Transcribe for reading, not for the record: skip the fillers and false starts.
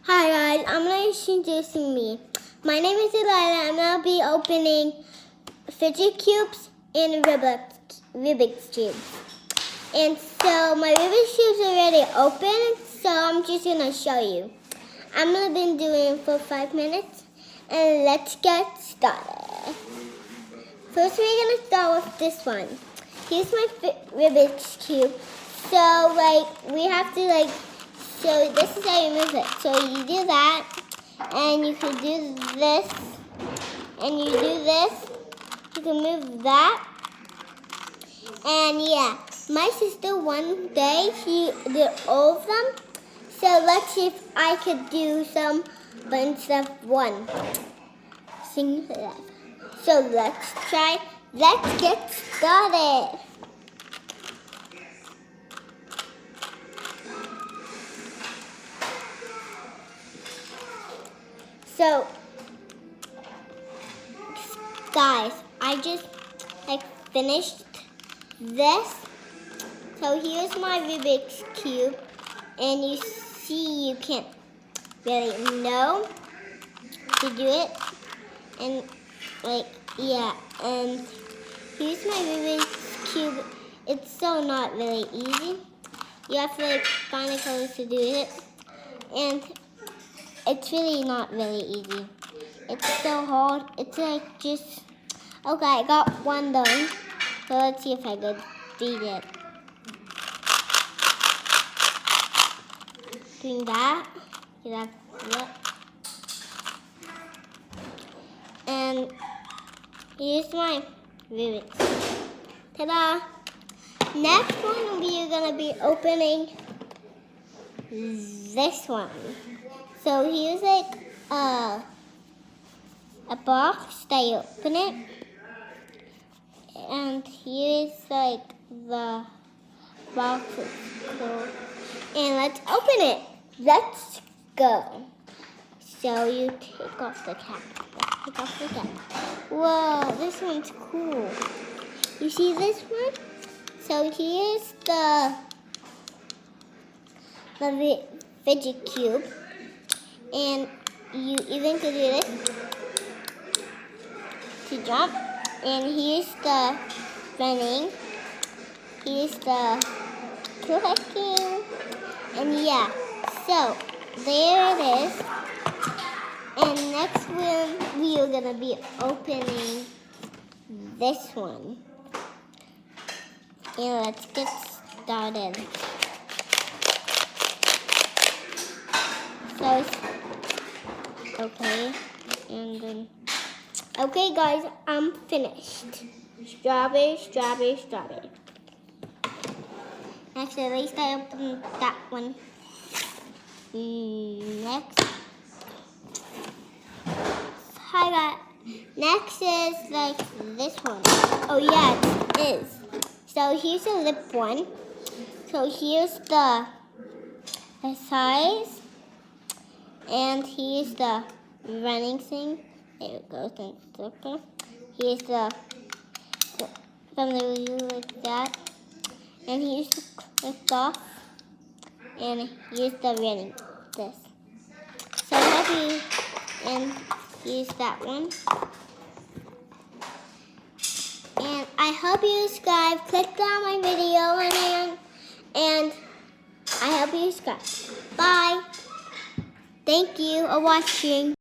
Hi guys, I'm going to introduce me. My name is Delilah. I'm going to be opening Fidget cubes and rubiks cubes. And so my rubiks cubes are already open, so I'm just going to show you. I'm going to be doing it for 5 minutes, and let's get started. First we're going to start with this one. Here's my rubiks cube. So we have to so this is how you move it. So you do that, and you can do this, and you do this. You can move that, and yeah. My sister one day, she did all of them. So let's see if I could do some bunch of one. Sing for that. So let's try. Let's get started. So, guys, I just finished this. So here's my Rubik's Cube, and you see you can't really know to do it, and yeah, and here's my Rubik's Cube. It's so not really easy. You have to find the colors to do it, and it's really not really easy. It's so hard. It's just... Okay, I got one done. So let's see if I could beat it. Doing that. Yep. And here's my Rubik's. Ta-da! Next one, we are going to be opening this one. So here's a box that you open it, and here's the box is cool. And let's open it. Let's go. So you take off the cap. Take off the cap. Whoa, this one's cool. You see this one? So here's the Fidget cube. And you even could do this to jump. And here's the running. Here's the clicking. And yeah, so there it is. And next one, we are going to be opening this one. And let's get started. So okay, and then, okay guys, I'm finished. Strawberry, strawberry, strawberry. Next, at least I opened that one. Next. Hi guys. Next is this one. Oh yeah, it is. So here's the lip one. So here's the size. And here's the running thing. There it goes. Okay. Here's the from the review like that. And here's the clip off. And here's the running. This. So happy. And here's that one. And I hope you subscribe. Click on my video and I hope you subscribe. Bye. Thank you for watching.